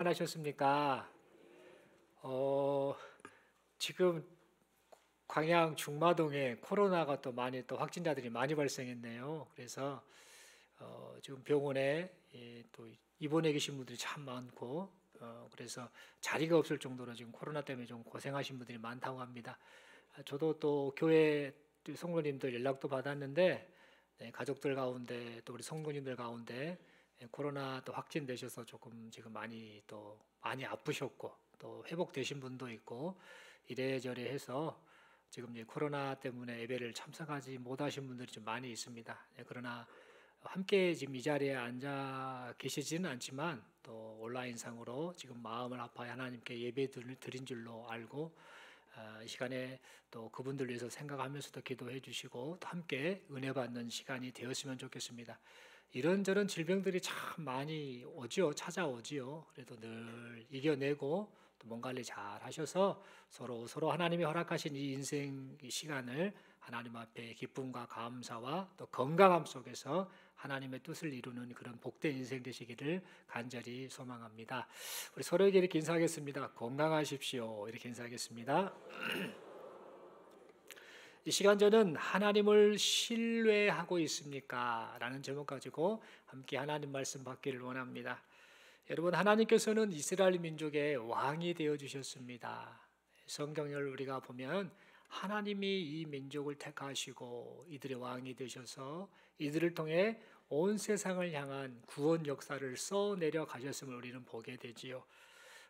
하셨습니까? 어, 지금 광양 중마동에 코로나가 또 많이 또 확진자들이 많이 발생했네요. 그래서 지금 병원에 또 입원해 계신 분들이 참 많고 그래서 자리가 없을 정도로 지금 코로나 때문에 좀 고생하신 분들이 많다고 합니다. 저도 또 교회 성도님들 연락도 받았는데 가족들 가운데 또 우리 성도님들 가운데 코로나 또 확진되셔서 조금 지금 많이 또 많이 아프셨고 또 회복되신 분도 있고 이래저래 해서 지금 이제 코로나 때문에 예배를 참석하지 못하신 분들이 좀 많이 있습니다. 그러나 함께 지금 이 자리에 앉아 계시지는 않지만 또 온라인상으로 지금 마음을 아파해 하나님께 예배 드린 줄로 알고 이 시간에 또 그분들 위해서 생각하면서도 기도해 주시고 또 함께 은혜 받는 시간이 되었으면 좋겠습니다. 이런저런 질병들이 참 많이 오지요, 찾아오지요. 그래도 늘 이겨내고 또 몸 관리 잘 하셔서 서로 하나님이 허락하신 이 인생 이 시간을 하나님 앞에 기쁨과 감사와 또 건강함 속에서 하나님의 뜻을 이루는 그런 복된 인생 되시기를 간절히 소망합니다. 우리 서로에게 이렇게 인사하겠습니다. 건강하십시오. 이렇게 인사하겠습니다. 이 시간 저는 하나님을 신뢰하고 있습니까? 라는 제목 가지고 함께 하나님 말씀 받기를 원합니다. 여러분, 하나님께서는 이스라엘 민족의 왕이 되어 주셨습니다. 성경을 우리가 보면 하나님이 이 민족을 택하시고 이들의 왕이 되셔서 이들을 통해 온 세상을 향한 구원 역사를 써내려 가셨음을 우리는 보게 되지요.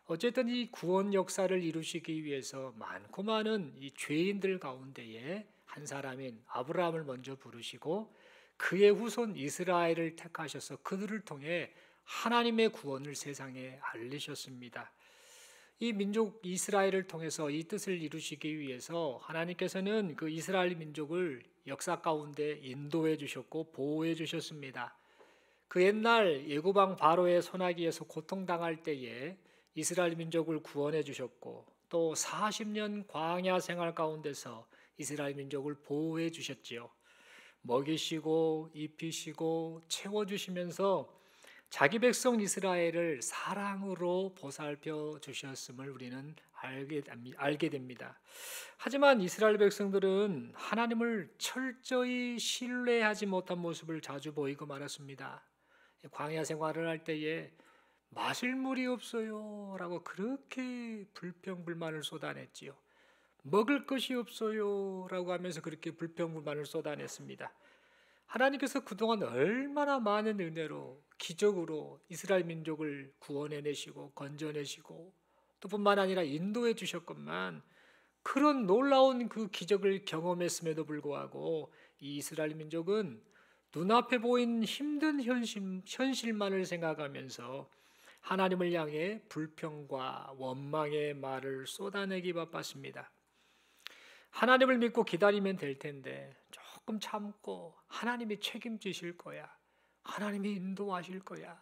어쨌든 이 구원 역사를 이루시기 위해서 많고 많은 이 죄인들 가운데에 한 사람인 아브라함을 먼저 부르시고 그의 후손 이스라엘을 택하셔서 그들을 통해 하나님의 구원을 세상에 알리셨습니다. 이 민족 이스라엘을 통해서 이 뜻을 이루시기 위해서 하나님께서는 그 이스라엘 민족을 역사 가운데 인도해 주셨고 보호해 주셨습니다. 그 옛날 예고방 바로의 손아귀에서 고통당할 때에 이스라엘 민족을 구원해 주셨고 또 40년 광야 생활 가운데서 이스라엘 민족을 보호해 주셨지요. 먹이시고 입히시고 채워주시면서 자기 백성 이스라엘을 사랑으로 보살펴 주셨음을 우리는 알게 됩니다. 하지만 이스라엘 백성들은 하나님을 철저히 신뢰하지 못한 모습을 자주 보이고 말았습니다. 광야 생활을 할 때에 마실 물이 없어요 라고 그렇게 불평불만을 쏟아냈지요. 먹을 것이 없어요 라고 하면서 그렇게 불평불만을 쏟아냈습니다. 하나님께서 그동안 얼마나 많은 은혜로 기적으로 이스라엘 민족을 구원해내시고 건져내시고 또 뿐만 아니라 인도해 주셨건만 그런 놀라운 그 기적을 경험했음에도 불구하고 이 이스라엘 민족은 눈앞에 보인 힘든 현실만을 생각하면서 하나님을 향해 불평과 원망의 말을 쏟아내기 바빴습니다. 하나님을 믿고 기다리면 될 텐데 조금 참고 하나님이 책임지실 거야. 하나님이 인도하실 거야.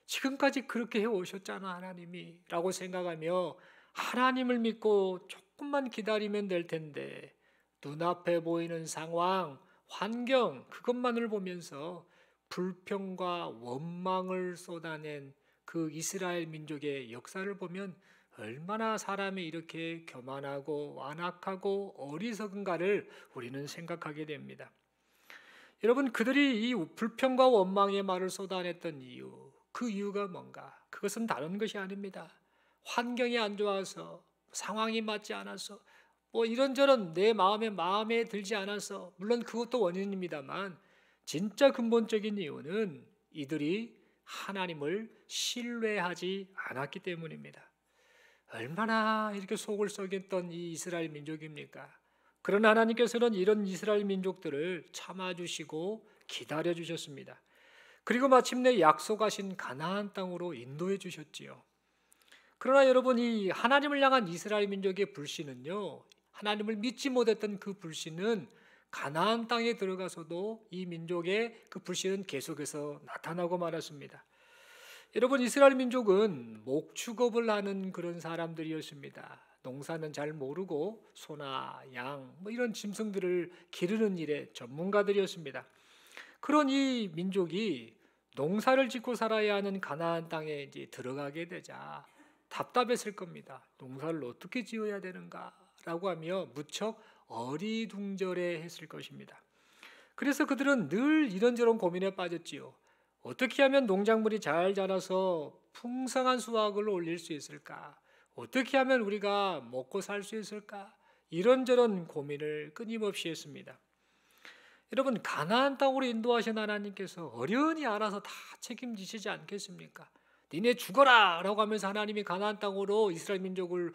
지금까지 그렇게 해오셨잖아 하나님이 라고 생각하며 하나님을 믿고 조금만 기다리면 될 텐데 눈앞에 보이는 상황, 환경 그것만을 보면서 불평과 원망을 쏟아낸 그 이스라엘 민족의 역사를 보면 얼마나 사람이 이렇게 교만하고 완악하고 어리석은가를 우리는 생각하게 됩니다. 여러분, 그들이 이 불평과 원망의 말을 쏟아냈던 이유, 그 이유가 뭔가? 그것은 다른 것이 아닙니다. 환경이 안 좋아서, 상황이 맞지 않아서, 뭐 이런저런 내 마음에 들지 않아서, 물론 그것도 원인입니다만, 진짜 근본적인 이유는 이들이 하나님을 신뢰하지 않았기 때문입니다. 얼마나 이렇게 속을 썩였던 이 이스라엘 민족입니까? 그러나 하나님께서는 이런 이스라엘 민족들을 참아주시고 기다려주셨습니다. 그리고 마침내 약속하신 가나안 땅으로 인도해 주셨지요. 그러나 여러분, 이 하나님을 향한 이스라엘 민족의 불신은요, 하나님을 믿지 못했던 그 불신은 가나안 땅에 들어가서도 이 민족의 그 불신은 계속해서 나타나고 말았습니다. 여러분, 이스라엘 민족은 목축업을 하는 그런 사람들이었습니다. 농사는 잘 모르고 소나 양 뭐 이런 짐승들을 기르는 일에 전문가들이었습니다. 그런 이 민족이 농사를 짓고 살아야 하는 가나안 땅에 이제 들어가게 되자 답답했을 겁니다. 농사를 어떻게 지어야 되는가라고 하며 무척 어리둥절해 했을 것입니다. 그래서 그들은 늘 이런저런 고민에 빠졌지요. 어떻게 하면 농작물이 잘 자라서 풍성한 수확을 올릴 수 있을까? 어떻게 하면 우리가 먹고 살 수 있을까? 이런저런 고민을 끊임없이 했습니다. 여러분, 가나안 땅으로 인도하신 하나님께서 어련히 알아서 다 책임지시지 않겠습니까? 니네 죽어라 라고 하면서 하나님이 가나안 땅으로 이스라엘 민족을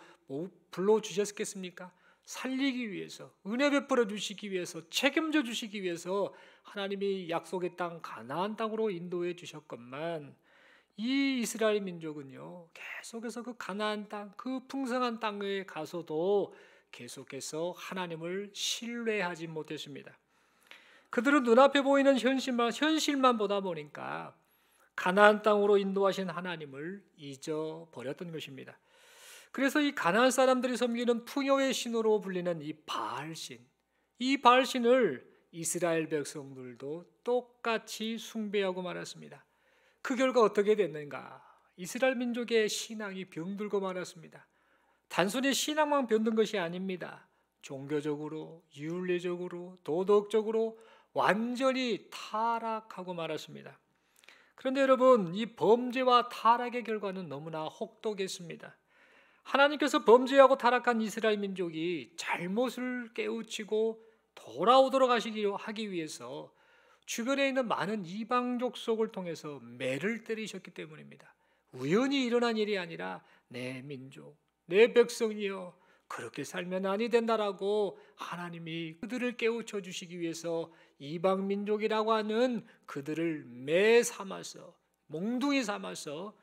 불러주셨겠습니까? 살리기 위해서, 은혜 베풀어 주시기 위해서, 책임져 주시기 위해서 하나님이 약속의 땅 가나안 땅으로 인도해 주셨건만, 이 이스라엘 민족은요 계속해서 그 가나안 땅, 그 풍성한 땅에 가서도 계속해서 하나님을 신뢰하지 못했습니다. 그들은 눈앞에 보이는 현실만 보다 보니까 가나안 땅으로 인도하신 하나님을 잊어버렸던 것입니다. 그래서 이 가나안 사람들이 섬기는 풍요의 신으로 불리는 이 바알신, 이 바알신을 이스라엘 백성들도 똑같이 숭배하고 말았습니다. 그 결과 어떻게 됐는가? 이스라엘 민족의 신앙이 병들고 말았습니다. 단순히 신앙만 병든 것이 아닙니다. 종교적으로, 윤리적으로, 도덕적으로 완전히 타락하고 말았습니다. 그런데 여러분, 이 범죄와 타락의 결과는 너무나 혹독했습니다. 하나님께서 범죄하고 타락한 이스라엘 민족이 잘못을 깨우치고 돌아오도록 하기 위해서 주변에 있는 많은 이방 족속을 통해서 매를 때리셨기 때문입니다. 우연히 일어난 일이 아니라 내 민족, 내 백성이여 그렇게 살면 아니 된다라고 하나님이 그들을 깨우쳐 주시기 위해서 이방 민족이라고 하는 그들을 매 삼아서, 몽둥이 삼아서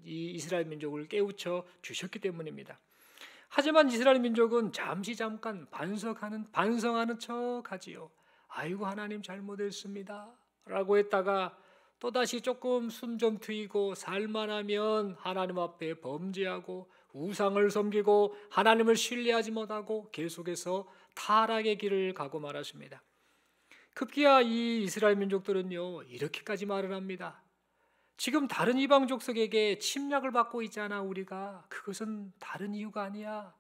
이 이스라엘 민족을 깨우쳐 주셨기 때문입니다. 하지만 이스라엘 민족은 잠깐 반성하는 척하지요. 아이고 하나님 잘못했습니다 라고 했다가 또다시 조금 숨 좀 트이고 살만하면 하나님 앞에 범죄하고 우상을 섬기고 하나님을 신뢰하지 못하고 계속해서 타락의 길을 가고 말았습니다. 급기야 이 이스라엘 민족들은요 이렇게까지 말을 합니다. 지금 다른 이방 족속에게 침략을 받고 있잖아. 우리가 그것은 다른 이유가 아니야.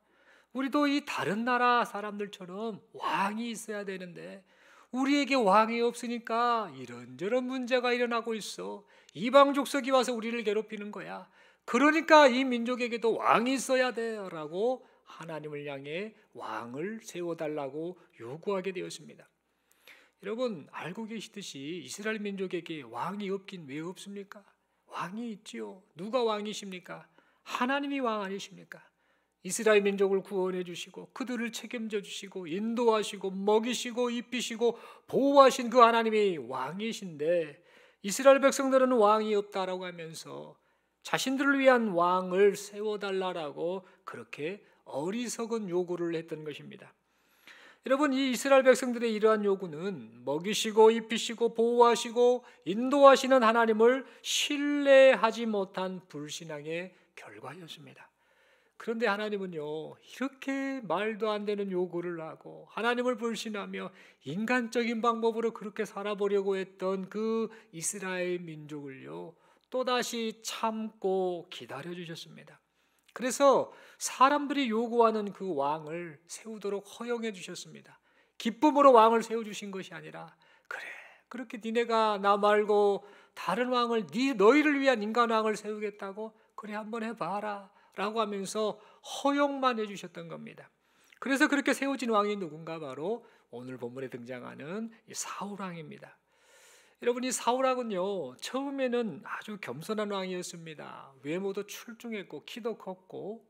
우리도 이 다른 나라 사람들처럼 왕이 있어야 되는데 우리에게 왕이 없으니까 이런저런 문제가 일어나고 있어. 이방 족속이 와서 우리를 괴롭히는 거야. 그러니까 이 민족에게도 왕이 있어야 돼라고 하나님을 향해 왕을 세워달라고 요구하게 되었습니다. 여러분 알고 계시듯이 이스라엘 민족에게 왕이 없긴 왜 없습니까? 왕이 있지요. 누가 왕이십니까? 하나님이 왕 아니십니까? 이스라엘 민족을 구원해 주시고 그들을 책임져 주시고 인도하시고 먹이시고 입히시고 보호하신 그 하나님이 왕이신데 이스라엘 백성들은 왕이 없다라고 하면서 자신들을 위한 왕을 세워달라고 그렇게 어리석은 요구를 했던 것입니다. 여러분 이 이스라엘 백성들의 이러한 요구는 먹이시고 입히시고 보호하시고 인도하시는 하나님을 신뢰하지 못한 불신앙의 결과였습니다. 그런데 하나님은요 이렇게 말도 안 되는 요구를 하고 하나님을 불신하며 인간적인 방법으로 그렇게 살아보려고 했던 그 이스라엘 민족을요 또다시 참고 기다려 주셨습니다. 그래서 사람들이 요구하는 그 왕을 세우도록 허용해 주셨습니다. 기쁨으로 왕을 세워주신 것이 아니라 그래 그렇게 니네가 나 말고 다른 왕을 너희를 위한 인간 왕을 세우겠다고 그래 한번 해봐라 라고 하면서 허용만 해주셨던 겁니다. 그래서 그렇게 세워진 왕이 누군가 바로 오늘 본문에 등장하는 사울 왕입니다. 여러분 이 사울 왕은요 처음에는 아주 겸손한 왕이었습니다. 외모도 출중했고 키도 컸고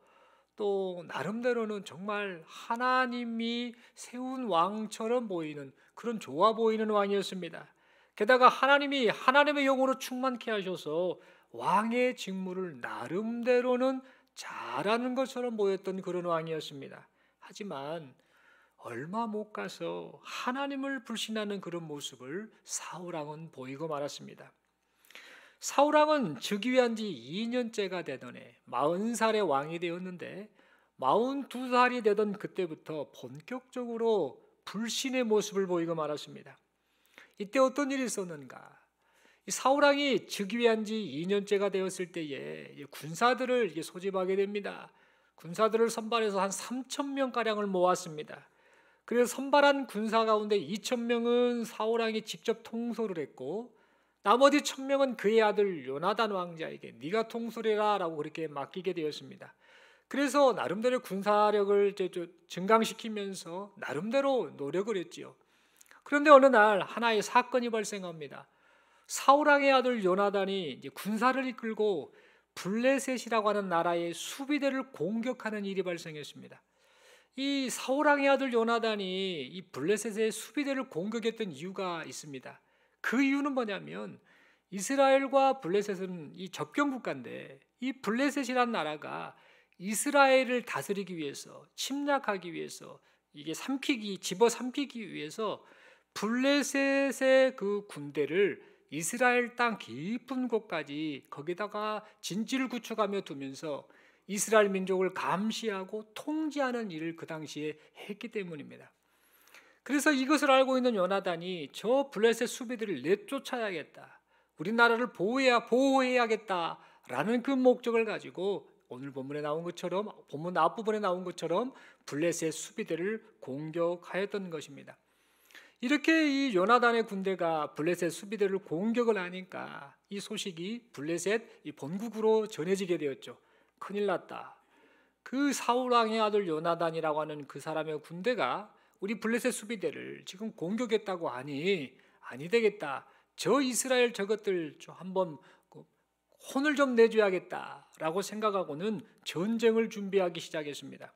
또 나름대로는 정말 하나님이 세운 왕처럼 보이는 그런 좋아 보이는 왕이었습니다. 게다가 하나님이 하나님의 영으로 충만케 하셔서 왕의 직무를 나름대로는 잘하는 것처럼 보였던 그런 왕이었습니다. 하지만 얼마 못 가서 하나님을 불신하는 그런 모습을 사울 왕은 보이고 말았습니다. 사울 왕은 즉위한 지 2년째가 되던 해 40살의 왕이 되었는데 42살이 되던 그때부터 본격적으로 불신의 모습을 보이고 말았습니다. 이때 어떤 일이 있었는가? 이 사울왕이 즉위한 지 2년째가 되었을 때에 군사들을 소집하게 됩니다. 군사들을 선발해서 한 3천 명 가량을 모았습니다. 그래서 선발한 군사 가운데 2천 명은 사울왕이 직접 통솔을 했고, 나머지 1,000명은 그의 아들 요나단 왕자에게 네가 통솔해라라고 그렇게 맡기게 되었습니다. 그래서 나름대로 군사력을 증강시키면서 나름대로 노력을 했지요. 그런데 어느 날 하나의 사건이 발생합니다. 사울왕의 아들 요나단이 이제 군사를 이끌고 블레셋이라고 하는 나라의 수비대를 공격하는 일이 발생했습니다. 이 사울왕의 아들 요나단이 이 블레셋의 수비대를 공격했던 이유가 있습니다. 그 이유는 뭐냐면 이스라엘과 블레셋은 이 접경 국가인데, 이 블레셋이란 나라가 이스라엘을 다스리기 위해서, 침략하기 위해서, 이게 집어삼키기 위해서 블레셋의 그 군대를 이스라엘 땅 깊은 곳까지 거기다가 진지를 구축하며 두면서 이스라엘 민족을 감시하고 통제하는 일을 그 당시에 했기 때문입니다. 그래서 이것을 알고 있는 요나단이 저 블레셋 수비들을 내쫓아야겠다, 우리나라를 보호해야겠다라는 그 목적을 가지고 오늘 본문에 나온 것처럼, 본문 앞부분에 나온 것처럼 블레셋 수비대를 공격하였던 것입니다. 이렇게 이 요나단의 군대가 블레셋 수비대를 공격을 하니까 이 소식이 블레셋 이 본국으로 전해지게 되었죠. 큰일 났다. 그 사울왕의 아들 요나단이라고 하는 그 사람의 군대가 우리 블레셋 수비대를 지금 공격했다고 하니 아니 되겠다. 저 이스라엘 저것들 좀 한번 혼을 좀 내줘야겠다라고 생각하고는 전쟁을 준비하기 시작했습니다.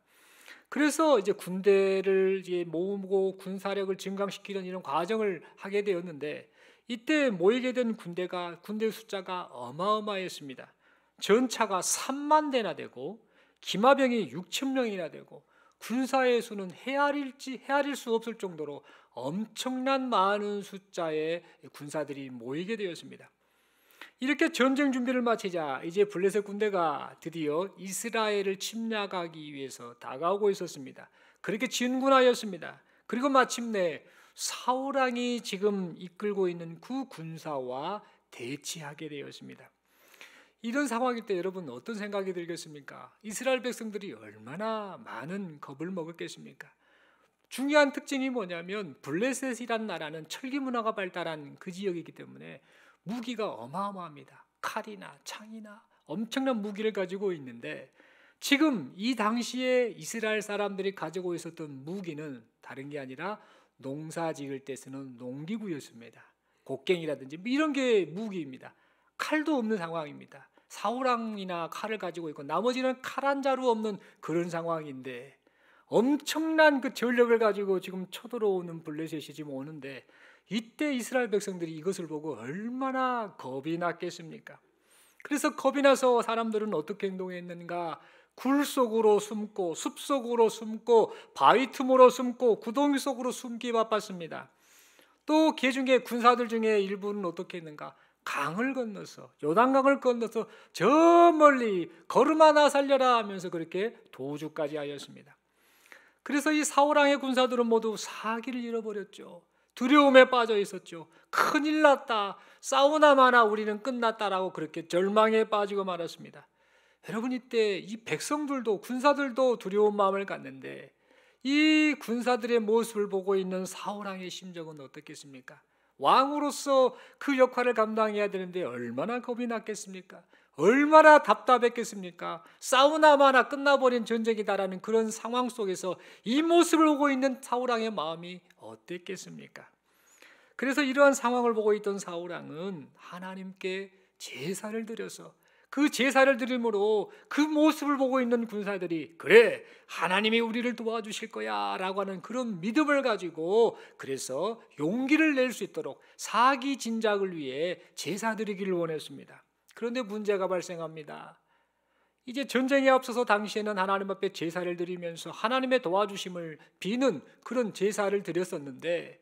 그래서 이제 군대를 모으고 군사력을 증강시키는 이런 과정을 하게 되었는데, 이때 모이게 된 군대 숫자가 어마어마했습니다. 전차가 3만 대나 되고 기마병이 6천 명이나 되고 군사의 수는 헤아릴 수 없을 정도로 엄청난 많은 숫자의 군사들이 모이게 되었습니다. 이렇게 전쟁 준비를 마치자 이제 블레셋 군대가 드디어 이스라엘을 침략하기 위해서 다가오고 있었습니다. 그렇게 진군하였습니다. 그리고 마침내 사울왕이 지금 이끌고 있는 그 군사와 대치하게 되었습니다. 이런 상황일 때 여러분 어떤 생각이 들겠습니까? 이스라엘 백성들이 얼마나 많은 겁을 먹었겠습니까? 중요한 특징이 뭐냐면 블레셋이란 나라는 철기 문화가 발달한 그 지역이기 때문에 무기가 어마어마합니다. 칼이나 창이나 엄청난 무기를 가지고 있는데, 지금 이 당시에 이스라엘 사람들이 가지고 있었던 무기는 다른 게 아니라 농사 지을 때 쓰는 농기구였습니다. 곡괭이라든지 이런 게 무기입니다. 칼도 없는 상황입니다. 사울왕이나 칼을 가지고 있고 나머지는 칼 한 자루 없는 그런 상황인데, 엄청난 그 전력을 가지고 지금 쳐들어오는 블레셋이 지금 오는데, 이때 이스라엘 백성들이 이것을 보고 얼마나 겁이 났겠습니까? 그래서 겁이 나서 사람들은 어떻게 행동했는가? 굴 속으로 숨고 숲 속으로 숨고 바위 틈으로 숨고 구덩이 속으로 숨기 바빴습니다. 또 군사들 중에 일부는 어떻게 했는가? 강을 건너서, 요단강을 건너서 저 멀리 걸음 하나 살려라 하면서 그렇게 도주까지 하였습니다. 그래서 이 사울왕의 군사들은 모두 사기를 잃어버렸죠. 두려움에 빠져 있었죠. 큰일 났다, 싸우나 마나 우리는 끝났다라고 그렇게 절망에 빠지고 말았습니다. 여러분, 이때 이 백성들도, 군사들도 두려운 마음을 갖는데, 이 군사들의 모습을 보고 있는 사울왕의 심정은 어떻겠습니까? 왕으로서 그 역할을 감당해야 되는데 얼마나 겁이 났겠습니까? 얼마나 답답했겠습니까? 싸우나 마나 끝나버린 전쟁이다라는 그런 상황 속에서 이 모습을 보고 있는 사울왕의 마음이 어땠겠습니까? 그래서 이러한 상황을 보고 있던 사울왕은 하나님께 제사를 드려서, 그 제사를 드림으로 그 모습을 보고 있는 군사들이 그래, 하나님이 우리를 도와주실 거야 라고 하는 그런 믿음을 가지고, 그래서 용기를 낼 수 있도록 사기 진작을 위해 제사 드리기를 원했습니다. 그런데 문제가 발생합니다. 이제 전쟁에 앞서서 당시에는 하나님 앞에 제사를 드리면서 하나님의 도와주심을 비는 그런 제사를 드렸었는데,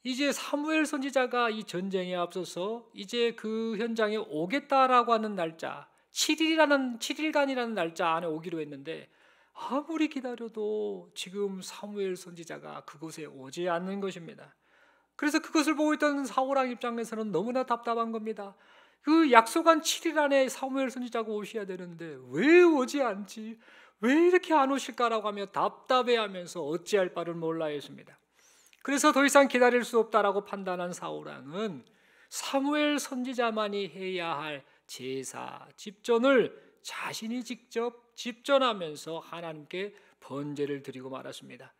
이제 사무엘 선지자가 이 전쟁에 앞서서 이제 그 현장에 오겠다라고 하는 날짜, 7일간이라는 날짜 안에 오기로 했는데, 아무리 기다려도 지금 사무엘 선지자가 그곳에 오지 않는 것입니다. 그래서 그것을 보고 있던 사울왕 입장에서는 너무나 답답한 겁니다. 그 약속한 7일 안에 사무엘 선지자가 오셔야 되는데 왜 오지 않지? 왜 이렇게 안 오실까라고 하며 답답해하면서 어찌할 바를 몰라 했습니다. 그래서 더 이상 기다릴 수 없다라고 판단한 사울왕은 사무엘 선지자만이 해야 할 제사, 집전을 자신이 직접 집전하면서 하나님께 번제를 드리고 말았습니다.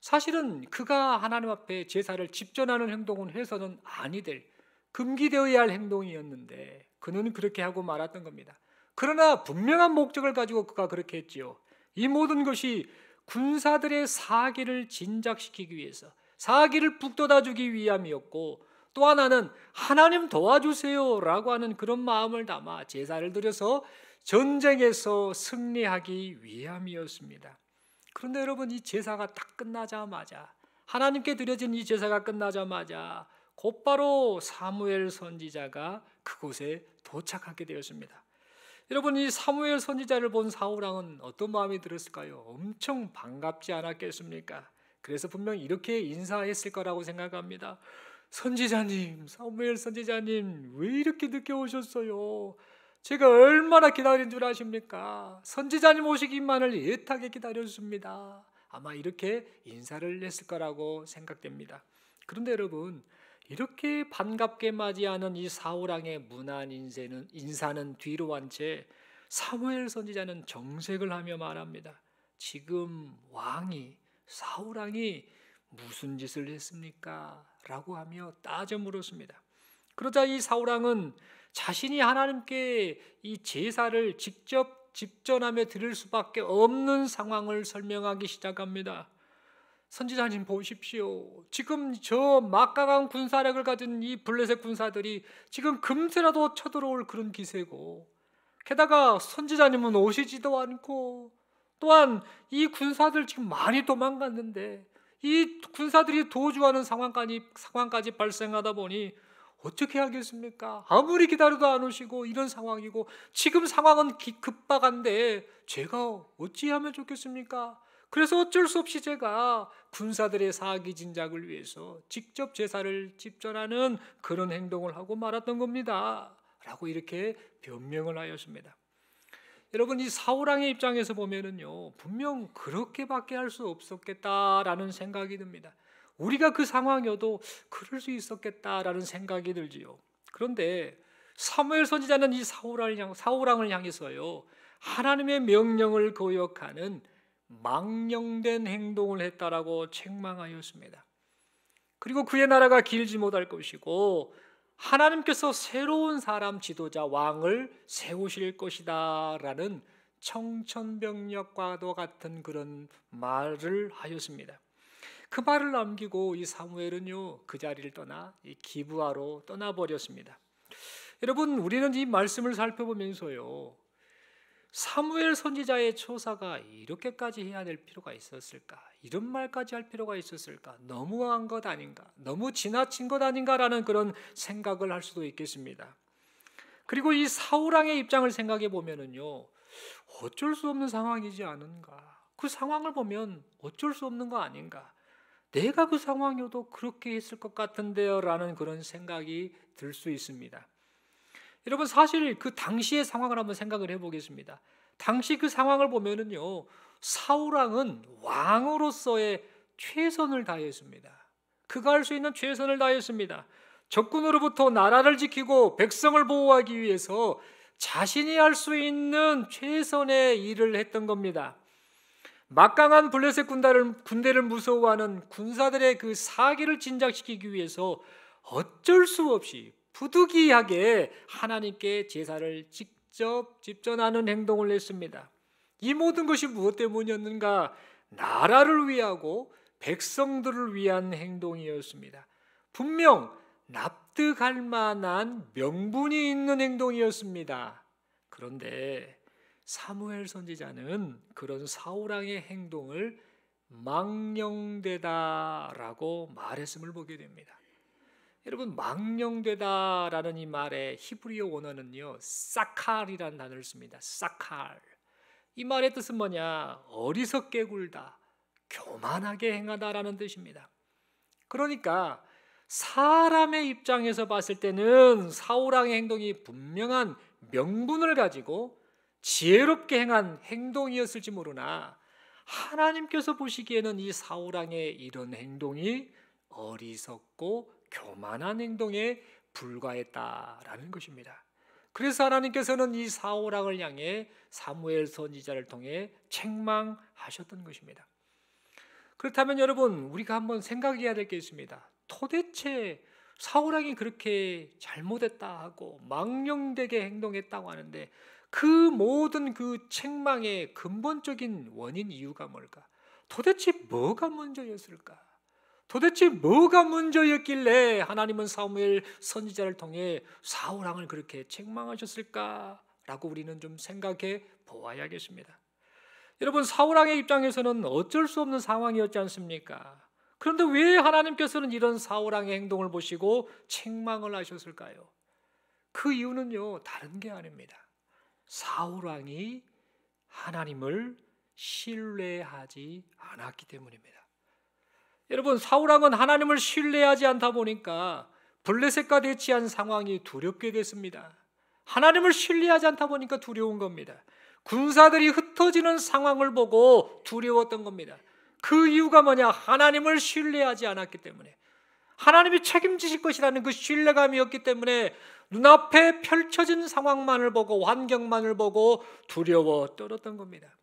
사실은 그가 하나님 앞에 제사를 집전하는 행동은 해서는 아니 될, 금기되어야 할 행동이었는데 그는 그렇게 하고 말았던 겁니다. 그러나 분명한 목적을 가지고 그가 그렇게 했지요. 이 모든 것이 군사들의 사기를 진작시키기 위해서, 사기를 북돋아주기 위함이었고, 또 하나는 하나님 도와주세요 라고 하는 그런 마음을 담아 제사를 드려서 전쟁에서 승리하기 위함이었습니다. 그런데 여러분, 이 제사가 딱 끝나자마자, 하나님께 드려진 이 제사가 끝나자마자 곧바로 사무엘 선지자가 그곳에 도착하게 되었습니다. 여러분, 이 사무엘 선지자를 본 사울왕은 어떤 마음이 들었을까요? 엄청 반갑지 않았겠습니까? 그래서 분명 이렇게 인사했을 거라고 생각합니다. 선지자님, 사무엘 선지자님, 왜 이렇게 늦게 오셨어요? 제가 얼마나 기다린 줄 아십니까? 선지자님 오시기만을 애타게 기다렸습니다. 아마 이렇게 인사를 했을 거라고 생각됩니다. 그런데 여러분, 이렇게 반갑게 맞이하는 이 사울왕의 무난 인사는 뒤로 한 채 사무엘 선지자는 정색을 하며 말합니다. 지금 사울왕이 무슨 짓을 했습니까? 라고 하며 따져 물었습니다. 그러자 이 사울왕은 자신이 하나님께 이 제사를 직접 집전하며 드릴 수밖에 없는 상황을 설명하기 시작합니다. 선지자님 보십시오. 지금 저 막강한 군사력을 가진 이 블레셋 군사들이 지금 금세라도 쳐들어올 그런 기세고, 게다가 선지자님은 오시지도 않고, 또한 이 군사들 지금 많이 도망갔는데 이 군사들이 도주하는 상황까지 발생하다 보니 어떻게 하겠습니까? 아무리 기다려도 안 오시고 이런 상황이고, 지금 상황은 급박한데 제가 어찌하면 좋겠습니까? 그래서 어쩔 수 없이 제가 군사들의 사기 진작을 위해서 직접 제사를 집전하는 그런 행동을 하고 말았던 겁니다 라고 이렇게 변명을 하였습니다. 여러분, 이 사울왕의 입장에서 보면은요, 분명 그렇게밖에 할 수 없었겠다라는 생각이 듭니다. 우리가 그 상황이어도 그럴 수 있었겠다라는 생각이 들지요. 그런데 사무엘 선지자는 이 사울왕을 향해서요, 하나님의 명령을 거역하는 망령된 행동을 했다라고 책망하였습니다. 그리고 그의 나라가 길지 못할 것이고 하나님께서 새로운 사람 지도자 왕을 세우실 것이다 라는 청천벽력과도 같은 그런 말을 하였습니다. 그 말을 남기고 이 사무엘은요, 그 자리를 떠나 이 기브아로 떠나버렸습니다. 여러분, 우리는 이 말씀을 살펴보면서요, 사무엘 선지자의 처사가 이렇게까지 해야 될 필요가 있었을까? 이런 말까지 할 필요가 있었을까? 너무한 것 아닌가? 너무 지나친 것 아닌가라는 그런 생각을 할 수도 있겠습니다. 그리고 이 사울왕의 입장을 생각해 보면은요, 어쩔 수 없는 상황이지 않은가? 그 상황을 보면 어쩔 수 없는 거 아닌가? 내가 그 상황이어도 그렇게 했을 것 같은데요 라는 그런 생각이 들 수 있습니다. 여러분, 사실 그 당시의 상황을 한번 생각을 해보겠습니다. 당시 그 상황을 보면은요, 사울왕은 왕으로서의 최선을 다했습니다. 그가 할 수 있는 최선을 다했습니다. 적군으로부터 나라를 지키고 백성을 보호하기 위해서 자신이 할 수 있는 최선의 일을 했던 겁니다. 막강한 블레셋 군대를 무서워하는 군사들의 그 사기를 진작시키기 위해서 어쩔 수 없이 부득이하게 하나님께 제사를 직접 집전하는 행동을 했습니다. 이 모든 것이 무엇 때문이었는가? 나라를 위하고 백성들을 위한 행동이었습니다. 분명 납득할 만한 명분이 있는 행동이었습니다. 그런데 사무엘 선지자는 그런 사울왕의 행동을 망령되다라고 말했음을 보게 됩니다. 여러분, 망령되다라는 이 말의 히브리어 원어는요, 사칼이라는 단어를 씁니다. 사칼. 이 말의 뜻은 뭐냐? 어리석게 굴다, 교만하게 행하다라는 뜻입니다. 그러니까 사람의 입장에서 봤을 때는 사울왕의 행동이 분명한 명분을 가지고 지혜롭게 행한 행동이었을지 모르나 하나님께서 보시기에는 이 사울왕의 이런 행동이 어리석고 교만한 행동에 불과했다라는 것입니다. 그래서 하나님께서는 이 사울왕을 향해 사무엘 선지자를 통해 책망하셨던 것입니다. 그렇다면 여러분, 우리가 한번 생각해야 될 게 있습니다. 도대체 사울왕이 그렇게 잘못했다 하고 망령되게 행동했다고 하는데 그 모든 그 책망의 근본적인 원인 이유가 뭘까? 도대체 뭐가 문제였을까? 도대체 뭐가 문제였길래 하나님은 사무엘 선지자를 통해 사울왕을 그렇게 책망하셨을까라고 우리는 좀 생각해 보아야겠습니다. 여러분, 사울왕의 입장에서는 어쩔 수 없는 상황이었지 않습니까? 그런데 왜 하나님께서는 이런 사울왕의 행동을 보시고 책망을 하셨을까요? 그 이유는요, 다른 게 아닙니다. 사울왕이 하나님을 신뢰하지 않았기 때문입니다. 여러분, 사울왕은 하나님을 신뢰하지 않다 보니까 블레셋과 대치한 상황이 두렵게 됐습니다. 하나님을 신뢰하지 않다 보니까 두려운 겁니다. 군사들이 흩어지는 상황을 보고 두려웠던 겁니다. 그 이유가 뭐냐? 하나님을 신뢰하지 않았기 때문에, 하나님이 책임지실 것이라는 그 신뢰감이 없기 때문에 눈앞에 펼쳐진 상황만을 보고 환경만을 보고 두려워 떨었던 겁니다.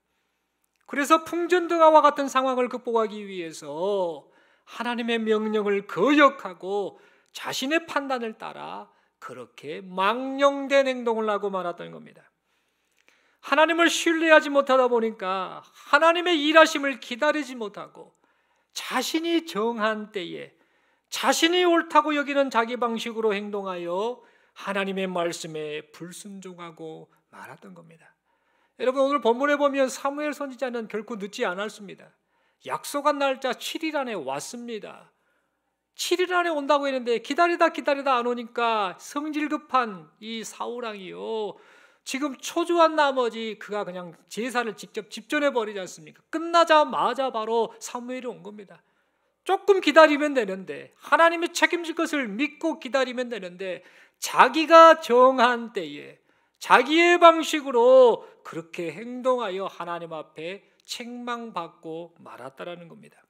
그래서 풍전등화와 같은 상황을 극복하기 위해서 하나님의 명령을 거역하고 자신의 판단을 따라 그렇게 망령된 행동을 하고 말았던 겁니다. 하나님을 신뢰하지 못하다 보니까 하나님의 일하심을 기다리지 못하고 자신이 정한 때에 자신이 옳다고 여기는 자기 방식으로 행동하여 하나님의 말씀에 불순종하고 말았던 겁니다. 여러분, 오늘 본문에 보면 사무엘 선지자는 결코 늦지 않았습니다. 약속한 날짜 7일 안에 왔습니다. 7일 안에 온다고 했는데 기다리다 안 오니까 성질 급한 이 사울왕이요, 지금 초조한 나머지 그가 그냥 제사를 직접 집전해 버리지 않습니까? 끝나자마자 바로 사무엘이 온 겁니다. 조금 기다리면 되는데, 하나님이 책임질 것을 믿고 기다리면 되는데 자기가 정한 때에 자기의 방식으로 그렇게 행동하여 하나님 앞에 책망받고 말았다라는 겁니다.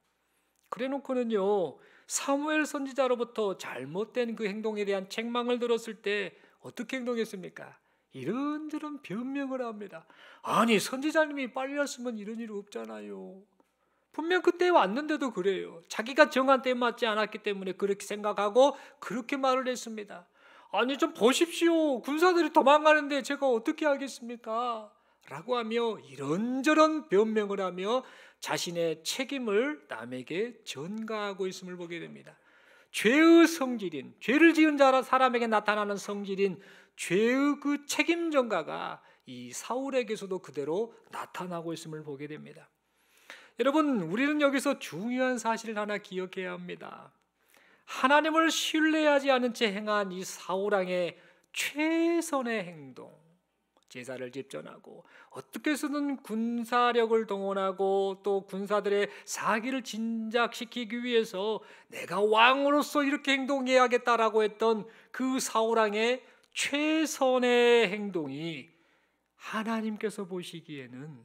그래놓고는요, 사무엘 선지자로부터 잘못된 그 행동에 대한 책망을 들었을 때 어떻게 행동했습니까? 이런저런 변명을 합니다. 아니, 선지자님이 빨리 왔으면 이런 일이 없잖아요. 분명 그때 왔는데도 그래요. 자기가 정한 때에 맞지 않았기 때문에 그렇게 생각하고 그렇게 말을 했습니다. 아니, 좀 보십시오. 군사들이 도망가는데 제가 어떻게 하겠습니까? 라고 하며 이런저런 변명을 하며 자신의 책임을 남에게 전가하고 있음을 보게 됩니다. 죄의 성질인, 죄를 지은 사람에게 나타나는 성질인 죄의 그 책임 전가가 이 사울에게서도 그대로 나타나고 있음을 보게 됩니다. 여러분, 우리는 여기서 중요한 사실을 하나 기억해야 합니다. 하나님을 신뢰하지 않은 채 행한 이 사울왕의 최선의 행동, 제사를 집전하고 어떻게 해서든 군사력을 동원하고 또 군사들의 사기를 진작시키기 위해서 내가 왕으로서 이렇게 행동해야겠다라고 했던 그 사울왕의 최선의 행동이 하나님께서 보시기에는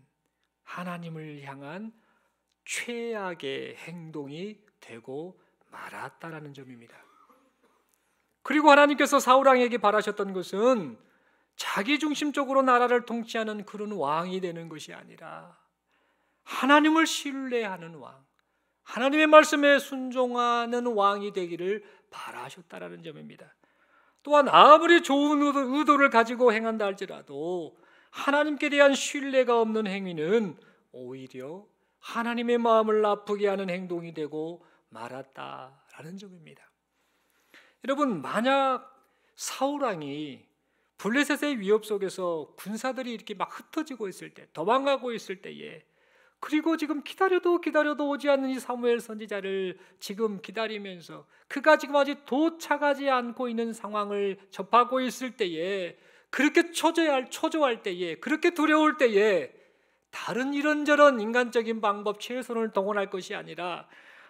하나님을 향한 최악의 행동이 되고 말았다라는 점입니다. 그리고 하나님께서 사울왕에게 바라셨던 것은 자기중심적으로 나라를 통치하는 그런 왕이 되는 것이 아니라 하나님을 신뢰하는 왕, 하나님의 말씀에 순종하는 왕이 되기를 바라셨다라는 점입니다. 또한 아무리 좋은 의도를 가지고 행한다 할지라도 하나님께 대한 신뢰가 없는 행위는 오히려 하나님의 마음을 아프게 하는 행동이 되고 말았다라는 점입니다. 여러분, 만약 사울왕이 블레셋의 위협 속에서 군사들이 이렇게 막 흩어지고 있을 때, 도망가고 있을 때에, 그리고 지금 기다려도 오지 않는 이 사무엘 선지자를 지금 기다리면서 그가 지금 아직 도착하지 않고 있는 상황을 접하고 있을 때에, 그렇게 초조할 때에, 그렇게 두려울 때에 다른 이런저런 인간적인 방법 최선을 동원할 것이 아니라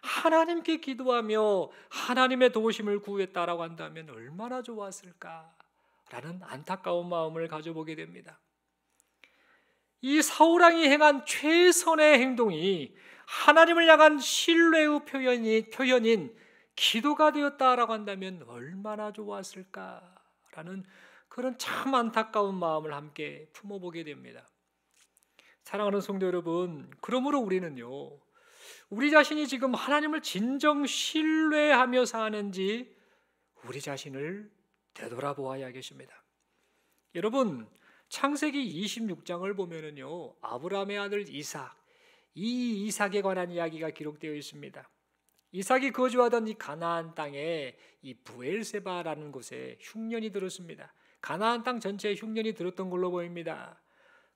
하나님께 기도하며 하나님의 도우심을 구했다라고 한다면 얼마나 좋았을까라는 안타까운 마음을 가져보게 됩니다. 이 사울왕이 행한 최선의 행동이 하나님을 향한 신뢰의 표현인 기도가 되었다라고 한다면 얼마나 좋았을까라는 그런 참 안타까운 마음을 함께 품어보게 됩니다. 사랑하는 성도 여러분, 그러므로 우리는요, 우리 자신이 지금 하나님을 진정 신뢰하며 사는지 우리 자신을 되돌아보아야겠습니다. 여러분, 창세기 26장을 보면은요, 아브라함의 아들 이삭, 이 이삭에 관한 이야기가 기록되어 있습니다. 이삭이 거주하던 이 가나안 땅에 이 브엘세바라는 곳에 흉년이 들었습니다. 가나안 땅 전체에 흉년이 들었던 걸로 보입니다.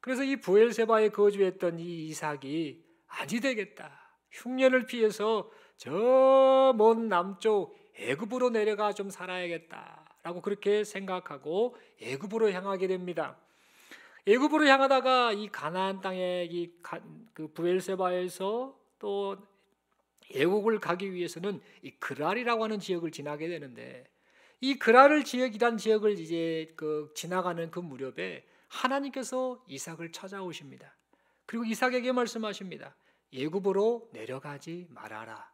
그래서 이 브엘세바에 거주했던 이 이삭이 아니 되겠다, 흉년을 피해서 저 먼 남쪽 애굽으로 내려가 좀 살아야겠다라고 그렇게 생각하고 애굽으로 향하게 됩니다. 애굽으로 향하다가 이 가나안 땅의 그 브엘세바에서 또 애국을 가기 위해서는 이 그랄이라고 하는 지역을 지나게 되는데, 이 그랄을 지역이란 지역을 이제 지나가는 그 무렵에 하나님께서 이삭을 찾아오십니다. 그리고 이삭에게 말씀하십니다. 애굽으로 내려가지 말아라.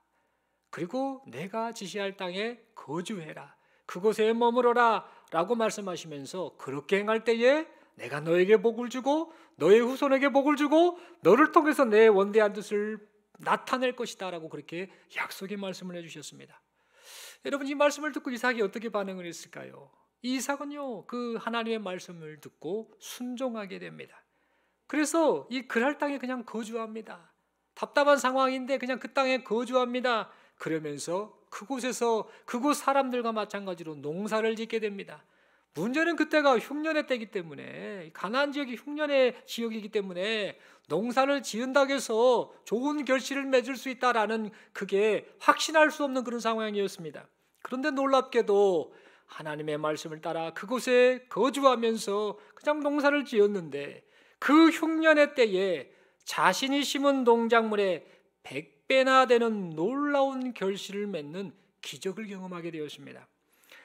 그리고 내가 지시할 땅에 거주해라. 그곳에 머무러라 라고 말씀하시면서 그렇게 행할 때에 내가 너에게 복을 주고 너의 후손에게 복을 주고 너를 통해서 내 원대한 뜻을 나타낼 것이다 라고 그렇게 약속의 말씀을 해주셨습니다. 여러분, 이 말씀을 듣고 이삭이 어떻게 반응을 했을까요? 이삭은요, 그 하나님의 말씀을 듣고 순종하게 됩니다. 그래서 이 그랄 땅에 그냥 거주합니다. 답답한 상황인데 그냥 그 땅에 거주합니다. 그러면서 그곳에서 그곳 사람들과 마찬가지로 농사를 짓게 됩니다. 문제는 그때가 흉년의 때이기 때문에, 가나안 지역이 흉년의 지역이기 때문에 농사를 지은다고 해서 좋은 결실을 맺을 수 있다라는, 그게 확신할 수 없는 그런 상황이었습니다. 그런데 놀랍게도 하나님의 말씀을 따라 그곳에 거주하면서 그냥 농사를 지었는데 그 흉년의 때에 자신이 심은 농작물의 100배나 되는 놀라운 결실을 맺는 기적을 경험하게 되었습니다.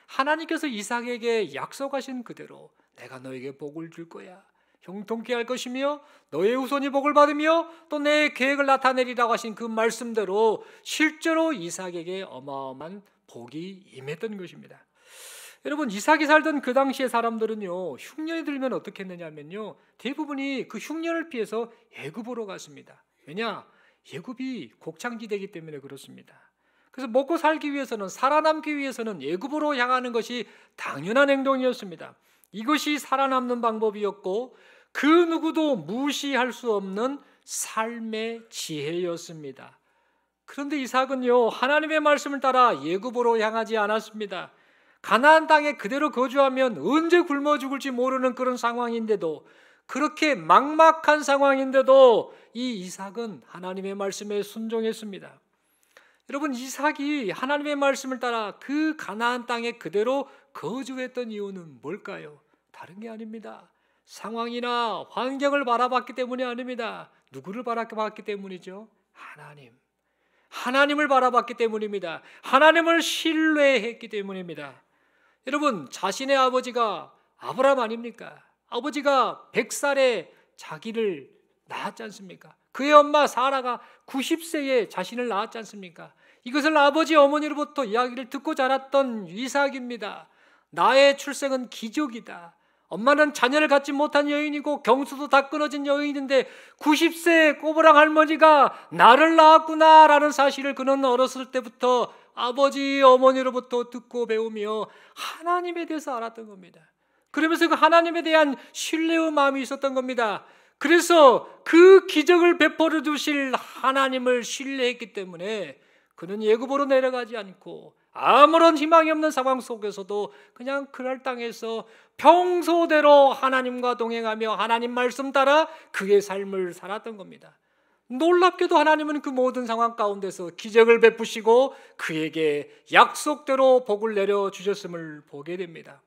하나님께서 이삭에게 약속하신 그대로 내가 너에게 복을 줄 거야, 형통케 할 것이며 너의 후손이 복을 받으며 또 내 계획을 나타내리라고 하신 그 말씀대로 실제로 이삭에게 어마어마한 복이 임했던 것입니다. 여러분, 이삭이 살던 그 당시의 사람들은요, 흉년이 들면 어떻게 했느냐면요, 대부분이 그 흉년을 피해서 애굽으로 갔습니다. 왜냐? 애굽이 곡창지대이기 때문에 그렇습니다. 그래서 먹고 살기 위해서는, 살아남기 위해서는 애굽으로 향하는 것이 당연한 행동이었습니다. 이것이 살아남는 방법이었고 그 누구도 무시할 수 없는 삶의 지혜였습니다. 그런데 이삭은요, 하나님의 말씀을 따라 애굽으로 향하지 않았습니다. 가나안 땅에 그대로 거주하면 언제 굶어 죽을지 모르는 그런 상황인데도, 그렇게 막막한 상황인데도 이 이삭은 하나님의 말씀에 순종했습니다. 여러분, 이삭이 하나님의 말씀을 따라 그 가나안 땅에 그대로 거주했던 이유는 뭘까요? 다른 게 아닙니다. 상황이나 환경을 바라봤기 때문이 아닙니다. 누구를 바라봤기 때문이죠? 하나님을 바라봤기 때문입니다. 하나님을 신뢰했기 때문입니다. 여러분, 자신의 아버지가 아브라함 아닙니까? 아버지가 100살에 자기를 낳았지 않습니까? 그의 엄마 사라가 90세에 자신을 낳았지 않습니까? 이것을 아버지 어머니로부터 이야기를 듣고 자랐던 이삭입니다. 나의 출생은 기적이다. 엄마는 자녀를 갖지 못한 여인이고 경수도 다 끊어진 여인인데 90세의 꼬부랑 할머니가 나를 낳았구나라는 사실을 그는 어렸을 때부터 아버지 어머니로부터 듣고 배우며 하나님에 대해서 알았던 겁니다. 그러면서 그 하나님에 대한 신뢰의 마음이 있었던 겁니다. 그래서 그 기적을 베풀어 주실 하나님을 신뢰했기 때문에 그는 애굽으로 내려가지 않고 아무런 희망이 없는 상황 속에서도 그냥 그랄 땅에서 평소대로 하나님과 동행하며 하나님 말씀 따라 그의 삶을 살았던 겁니다. 놀랍게도 하나님은 그 모든 상황 가운데서 기적을 베푸시고 그에게 약속대로 복을 내려주셨음을 보게 됩니다.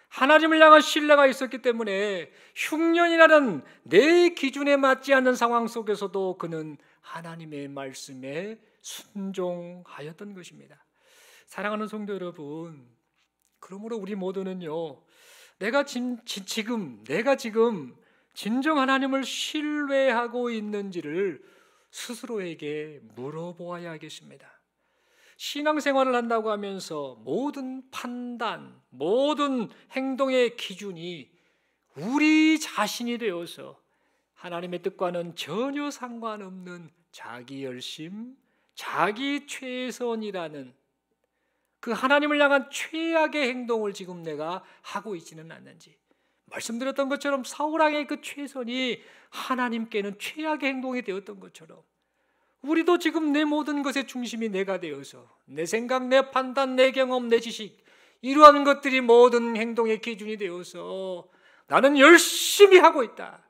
하나님을 향한 신뢰가 있었기 때문에 흉년이라는 내 기준에 맞지 않는 상황 속에서도 그는 하나님의 말씀에 순종하였던 것입니다. 사랑하는 성도 여러분, 그러므로 우리 모두는요, 내가 지금 진정 하나님을 신뢰하고 있는지를 스스로에게 물어보아야 하겠습니다. 신앙생활을 한다고 하면서 모든 판단, 모든 행동의 기준이 우리 자신이 되어서 하나님의 뜻과는 전혀 상관없는 자기 열심, 자기 최선이라는 그 하나님을 향한 최악의 행동을 지금 내가 하고 있지는 않는지, 말씀드렸던 것처럼 사울왕의 그 최선이 하나님께는 최악의 행동이 되었던 것처럼 우리도 지금 내 모든 것의 중심이 내가 되어서 내 생각, 내 판단, 내 경험, 내 지식, 이러한 것들이 모든 행동의 기준이 되어서 나는 열심히 하고 있다,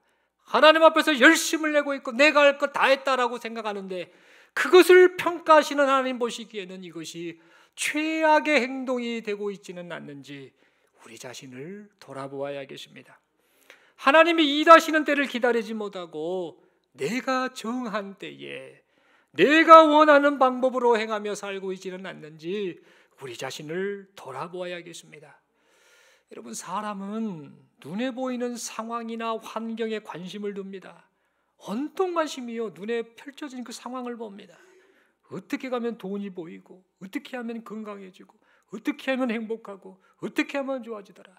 하나님 앞에서 열심을 내고 있고 내가 할 것 다 했다라고 생각하는데, 그것을 평가하시는 하나님 보시기에는 이것이 최악의 행동이 되고 있지는 않는지 우리 자신을 돌아보아야겠습니다. 하나님이 일하시는 때를 기다리지 못하고 내가 정한 때에 내가 원하는 방법으로 행하며 살고 있지는 않는지 우리 자신을 돌아보아야겠습니다. 여러분, 사람은 눈에 보이는 상황이나 환경에 관심을 둡니다. 온통 관심이요, 눈에 펼쳐진 그 상황을 봅니다. 어떻게 가면 돈이 보이고, 어떻게 하면 건강해지고, 어떻게 하면 행복하고, 어떻게 하면 좋아지더라.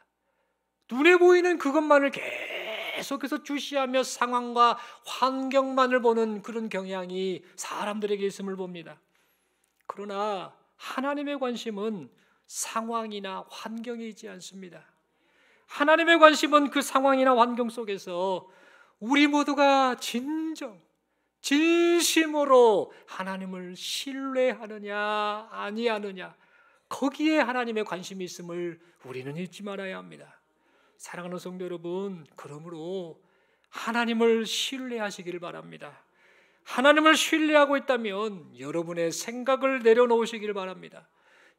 눈에 보이는 그것만을 계속해서 주시하며 상황과 환경만을 보는 그런 경향이 사람들에게 있음을 봅니다. 그러나 하나님의 관심은 상황이나 환경에 있지 않습니다. 하나님의 관심은 그 상황이나 환경 속에서 우리 모두가 진심으로 하나님을 신뢰하느냐 아니하느냐, 거기에 하나님의 관심이 있음을 우리는 잊지 말아야 합니다. 사랑하는 성도 여러분, 그러므로 하나님을 신뢰하시기를 바랍니다. 하나님을 신뢰하고 있다면 여러분의 생각을 내려놓으시길 바랍니다.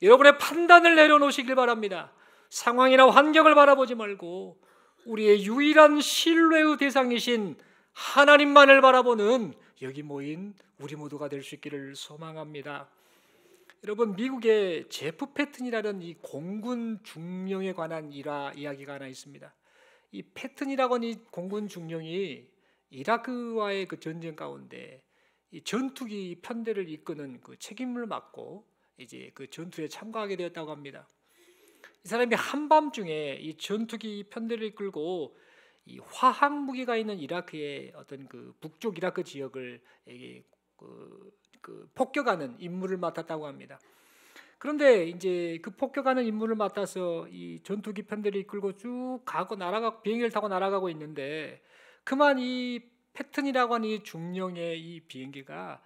여러분의 판단을 내려놓으시길 바랍니다. 상황이나 환경을 바라보지 말고 우리의 유일한 신뢰의 대상이신 하나님만을 바라보는 여기 모인 우리 모두가 될 수 있기를 소망합니다. 여러분, 미국의 제프 패튼이라는 이 공군 중령에 관한 이야기가 하나 있습니다. 이 패튼이라고 하는 이 공군 중령이 이라크와의 그 전쟁 가운데 이 전투기 편대를 이끄는 그 책임을 맡고 이제 그 전투에 참가하게 되었다고 합니다. 이 사람이 한밤중에 이 전투기 편대를 이끌고 이 화학 무기가 있는 이라크의 어떤 그 북쪽 이라크 지역을 폭격하는 임무를 맡았다고 합니다. 그런데 이제 그 폭격하는 임무를 맡아서 이 전투기 편대를 이끌고 쭉 가고 비행기를 타고 날아가고 있는데, 그만 이 패튼이라고 하는 이 중령의 이 비행기가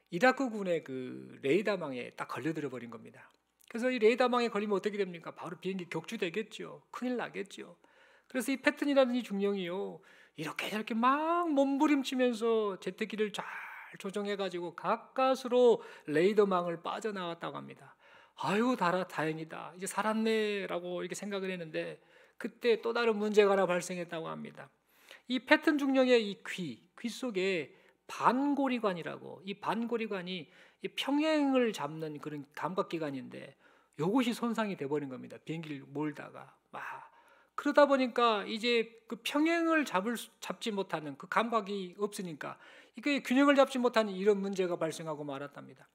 이라크군의 그 레이더망에 딱 걸려들어 버린 겁니다. 그래서 이 레이더망에 걸리면 어떻게 됩니까? 바로 비행기 격추되겠죠. 큰일 나겠죠. 그래서 이 패튼이라는 이 중령이요, 이렇게 저렇게 막 몸부림치면서 제트기를 잘 조정해가지고 가까스로 레이더망을 빠져나왔다고 합니다. 아유, 다행이다, 이제 살았네라고 이렇게 생각을 했는데, 그때 또 다른 문제가 하나 발생했다고 합니다. 이 패튼 중령의 이 귀 속에 반고리관이라고, 이 반고리관이 이 평행을 잡는 그런 감각기관인데 이것이 손상이 돼버린 겁니다. 비행기를 몰다가 그러다 보니까 이제 그 평행을 잡지 못하는 그 감각이 없으니까 이게 균형을 잡지 못하는 이런 문제가 발생하고 말았답니다.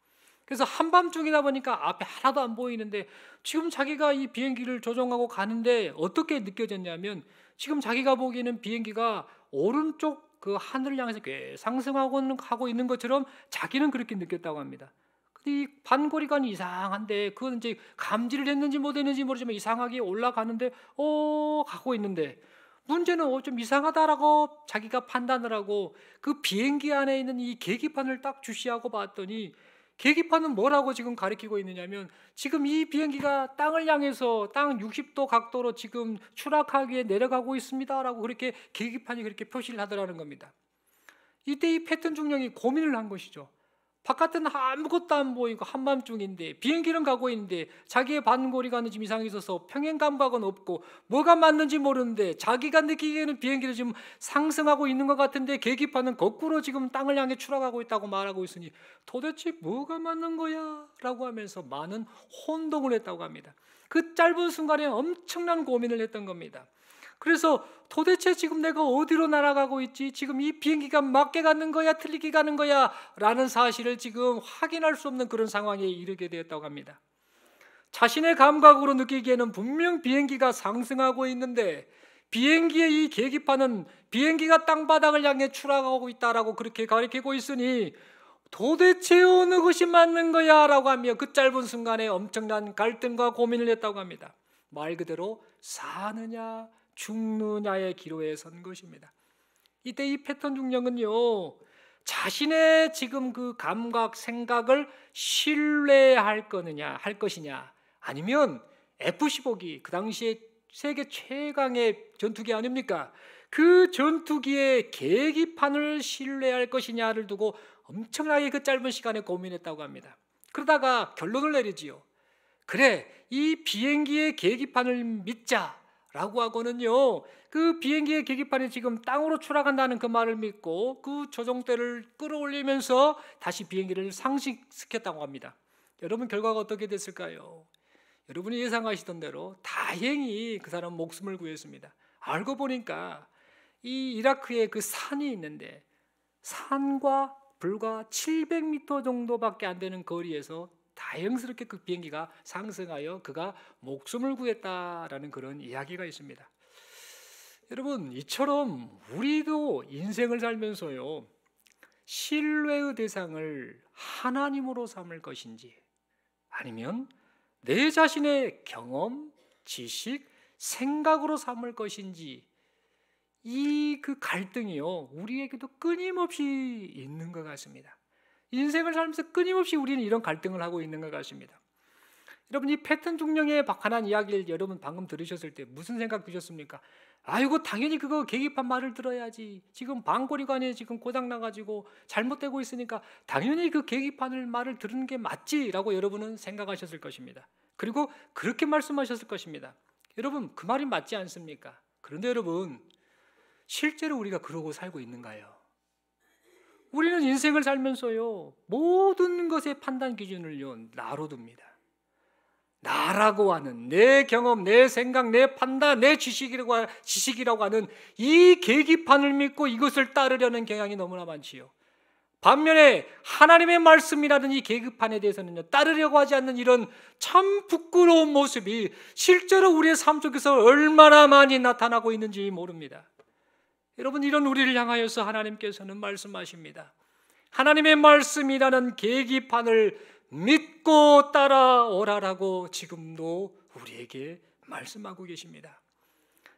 그래서 한밤중이다 보니까 앞에 하나도 안 보이는데 지금 자기가 이 비행기를 조종하고 가는데 어떻게 느껴졌냐면, 지금 자기가 보기에는 비행기가 오른쪽 그 하늘을 향해서 꽤 상승하고 있는 것처럼 자기는 그렇게 느꼈다고 합니다. 근데 이 반고리관이 이상한데, 그건 이제 감지를 했는지 못했는지 모르지만 이상하게 올라가는데 가고 있는데, 문제는 좀 이상하다라고 자기가 판단을 하고 그 비행기 안에 있는 이 계기판을 딱 주시하고 봤더니, 계기판은 뭐라고 지금 가리키고 있느냐면, 지금 이 비행기가 땅을 향해서 땅 60도 각도로 지금 추락하기 위해 내려가고 있습니다라고 그렇게 계기판이 그렇게 표시를 하더라는 겁니다. 이때 이 패튼 중령이 고민을 한 것이죠. 바깥은 아무것도 안 보이고 한밤중인데 비행기는 가고 있는데 자기의 반고리가는 지금 이상해 있어서 평행 감각은 없고 뭐가 맞는지 모르는데 자기가 느끼기에는 비행기를 지금 상승하고 있는 것 같은데 계기판은 거꾸로 지금 땅을 향해 추락하고 있다고 말하고 있으니 도대체 뭐가 맞는 거야? 라고 하면서 많은 혼동을 했다고 합니다. 그 짧은 순간에 엄청난 고민을 했던 겁니다. 그래서 도대체 지금 내가 어디로 날아가고 있지? 지금 이 비행기가 맞게 가는 거야? 틀리게 가는 거야? 라는 사실을 지금 확인할 수 없는 그런 상황에 이르게 되었다고 합니다. 자신의 감각으로 느끼기에는 분명 비행기가 상승하고 있는데 비행기의 이 계기판은 비행기가 땅바닥을 향해 추락하고 있다라고 그렇게 가리키고 있으니 도대체 어느 것이 맞는 거야? 라고 하며 그 짧은 순간에 엄청난 갈등과 고민을 했다고 합니다. 말 그대로 사느냐 죽느냐의 기로에 선 것입니다. 이때 이 패턴 중령은요, 자신의 지금 그 감각, 생각을 신뢰할 것이냐, 아니면 F-15기, 그 당시에 세계 최강의 전투기 아닙니까? 그 전투기의 계기판을 신뢰할 것이냐를 두고 엄청나게 그 짧은 시간에 고민했다고 합니다. 그러다가 결론을 내리지요. 그래, 이 비행기의 계기판을 믿자라고 하고는요, 그 비행기의 계기판이 지금 땅으로 추락한다는 그 말을 믿고 그 조종대를 끌어올리면서 다시 비행기를 상승시켰다고 합니다. 여러분, 결과가 어떻게 됐을까요? 여러분이 예상하시던 대로 다행히 그 사람 목숨을 구했습니다. 알고 보니까 이 이라크에 그 산이 있는데 산과 불과 700m 정도밖에 안 되는 거리에서 다행스럽게 그 비행기가 상승하여 그가 목숨을 구했다라는 그런 이야기가 있습니다. 여러분, 이처럼 우리도 인생을 살면서요, 신뢰의 대상을 하나님으로 삼을 것인지 아니면 내 자신의 경험, 지식, 생각으로 삼을 것인지 이 그 갈등이요, 우리에게도 끊임없이 있는 것 같습니다. 인생을 살면서 끊임없이 우리는 이런 갈등을 하고 있는 것 같습니다. 여러분, 이 패턴 중령에 관한 이야기를 여러분 방금 들으셨을 때 무슨 생각 드셨습니까? 아이고, 당연히 그거 계기판 말을 들어야지. 지금 방고리관에 지금 고장 나가지고 잘못되고 있으니까 당연히 그 계기판을 말을 들은 게 맞지라고 여러분은 생각하셨을 것입니다. 그리고 그렇게 말씀하셨을 것입니다. 여러분, 그 말이 맞지 않습니까? 그런데 여러분, 실제로 우리가 그러고 살고 있는가요? 우리는 인생을 살면서요, 모든 것의 판단 기준을요, 나로 둡니다. 나라고 하는 내 경험, 내 생각, 내 판단, 내 지식이라고 하는 이 계기판을 믿고 이것을 따르려는 경향이 너무나 많지요. 반면에 하나님의 말씀이라는 이 계기판에 대해서는요, 따르려고 하지 않는 이런 참 부끄러운 모습이 실제로 우리의 삶 속에서 얼마나 많이 나타나고 있는지 모릅니다. 여러분, 이런 우리를 향하여서 하나님께서는 말씀하십니다. 하나님의 말씀이라는 계기판을 믿고 따라오라라고 지금도 우리에게 말씀하고 계십니다.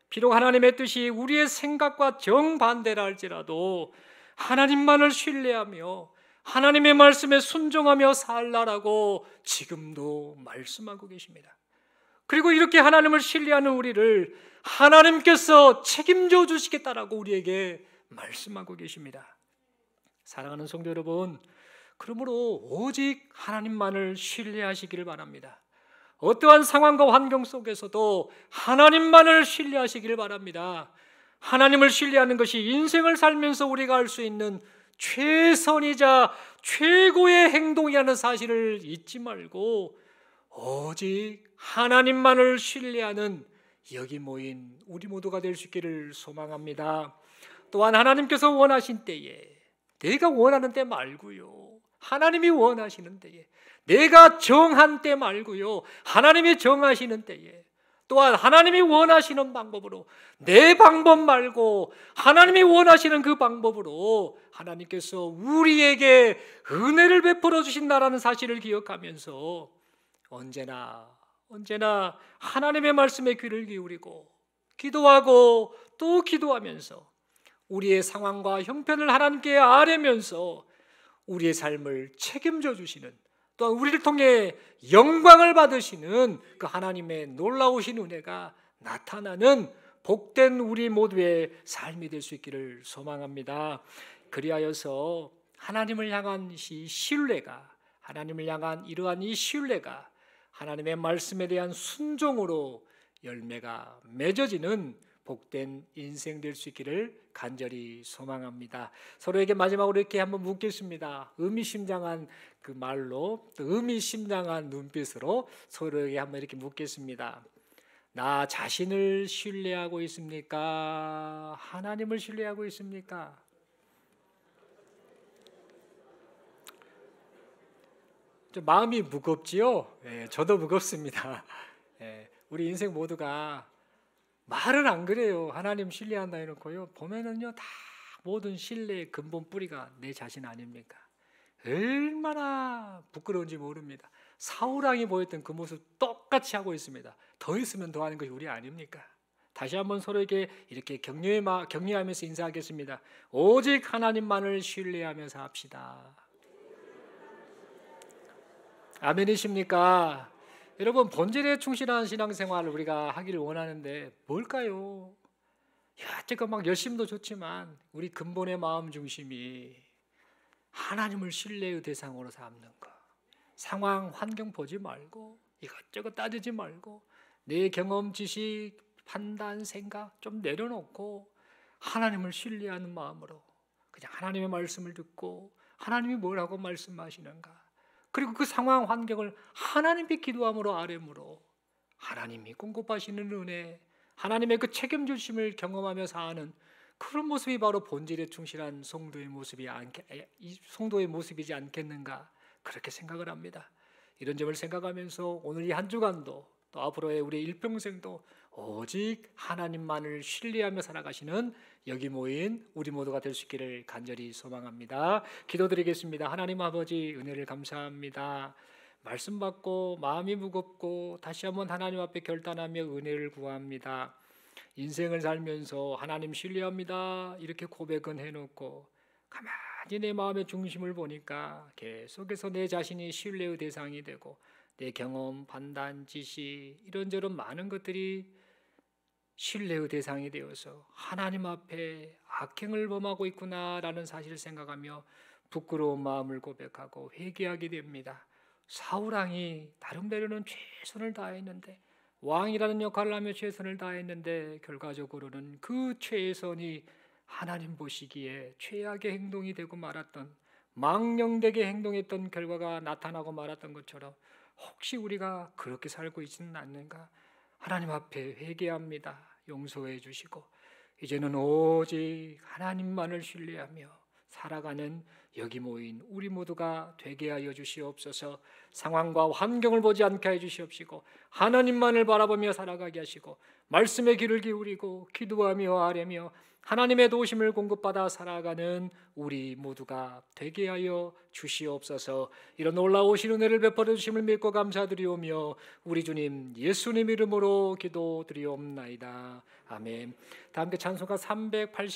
비록 하나님의 뜻이 우리의 생각과 정반대라 할지라도 하나님만을 신뢰하며 하나님의 말씀에 순종하며 살라라고 지금도 말씀하고 계십니다. 그리고 이렇게 하나님을 신뢰하는 우리를 하나님께서 책임져 주시겠다라고 우리에게 말씀하고 계십니다. 사랑하는 성도 여러분, 그러므로 오직 하나님만을 신뢰하시기를 바랍니다. 어떠한 상황과 환경 속에서도 하나님만을 신뢰하시기를 바랍니다. 하나님을 신뢰하는 것이 인생을 살면서 우리가 할 수 있는 최선이자 최고의 행동이라는 사실을 잊지 말고 오직 하나님만을 신뢰하는 여기 모인 우리 모두가 될 수 있기를 소망합니다. 또한 하나님께서 원하신 때에, 내가 원하는 때 말고요, 하나님이 원하시는 때에, 내가 정한 때 말고요, 하나님이 정하시는 때에, 또한 하나님이 원하시는 방법으로, 내 방법 말고 하나님이 원하시는 그 방법으로 하나님께서 우리에게 은혜를 베풀어 주신다라는 사실을 기억하면서 언제나 하나님의 말씀에 귀를 기울이고 기도하고 또 기도하면서 우리의 상황과 형편을 하나님께 아뢰면서 우리의 삶을 책임져 주시는, 또한 우리를 통해 영광을 받으시는 그 하나님의 놀라우신 은혜가 나타나는 복된 우리 모두의 삶이 될 수 있기를 소망합니다. 그리하여서 하나님을 향한 이 신뢰가, 하나님을 향한 이러한 이 신뢰가 하나님의 말씀에 대한 순종으로 열매가 맺어지는 복된 인생 될 수 있기를 간절히 소망합니다. 서로에게 마지막으로 이렇게 한번 묻겠습니다. 의미심장한 그 말로, 또 의미심장한 눈빛으로 서로에게 한번 이렇게 묻겠습니다. 나 자신을 신뢰하고 있습니까? 하나님을 신뢰하고 있습니까? 좀 마음이 무겁지요? 예, 저도 무겁습니다. 예, 우리 인생 모두가 말은 안 그래요. 하나님 신뢰한다 해놓고요. 보면은요, 다 모든 신뢰의 근본 뿌리가 내 자신 아닙니까? 얼마나 부끄러운지 모릅니다. 사울왕이 보였던 그 모습 똑같이 하고 있습니다. 더 있으면 더 하는 것이 우리 아닙니까? 다시 한번 서로에게 이렇게 격려하면서 인사하겠습니다. 오직 하나님만을 신뢰하면서 합시다. 아멘이십니까? 여러분, 본질에 충실한 신앙생활을 우리가 하기를 원하는데 뭘까요? 제가 막 열심도 좋지만 우리 근본의 마음 중심이 하나님을 신뢰의 대상으로 삼는 것. 상황, 환경 보지 말고 이것저것 따지지 말고 내 경험, 지식, 판단, 생각 좀 내려놓고 하나님을 신뢰하는 마음으로 그냥 하나님의 말씀을 듣고 하나님이 뭐라고 말씀하시는가, 그리고 그 상황 환경을 하나님께 기도함으로 아뢰므로 하나님이 공급하시는 은혜, 하나님의 그 책임주심을 경험하며 사는 그런 모습이 바로 본질에 충실한 성도의 모습이지 않겠는가, 그렇게 생각을 합니다. 이런 점을 생각하면서 오늘 이 한 주간도 또 앞으로의 우리 일평생도 오직 하나님만을 신뢰하며 살아가시는 여기 모인 우리 모두가 될 수 있기를 간절히 소망합니다. 기도드리겠습니다. 하나님 아버지, 은혜를 감사합니다. 말씀 받고 마음이 무겁고 다시 한번 하나님 앞에 결단하며 은혜를 구합니다. 인생을 살면서 하나님 신뢰합니다 이렇게 고백은 해놓고 가만히 내 마음의 중심을 보니까 계속해서 내 자신이 신뢰의 대상이 되고 내 경험, 판단, 지식 이런저런 많은 것들이 신뢰의 대상이 되어서 하나님 앞에 악행을 범하고 있구나라는 사실을 생각하며 부끄러운 마음을 고백하고 회개하게 됩니다. 사울왕이 나름대로는 최선을 다했는데, 왕이라는 역할을 하며 최선을 다했는데 결과적으로는 그 최선이 하나님 보시기에 최악의 행동이 되고 말았던, 망령되게 행동했던 결과가 나타나고 말았던 것처럼 혹시 우리가 그렇게 살고 있지는 않는가? 하나님 앞에 회개합니다. 용서해 주시고 이제는 오직 하나님만을 신뢰하며 살아가는 여기 모인 우리 모두가 되게 하여 주시옵소서. 상황과 환경을 보지 않게 해 주시옵시고 하나님만을 바라보며 살아가게 하시고 말씀에 귀를 기울이고 기도하며 아뢰며 하나님의 도우심을 공급받아 살아가는 우리 모두가 되게 하여 주시옵소서. 이런 놀라우신 은혜를 베풀어 주심을 믿고 감사드리오며 우리 주님 예수님 이름으로 기도드리옵나이다. 아멘. 다 함께 찬송가 380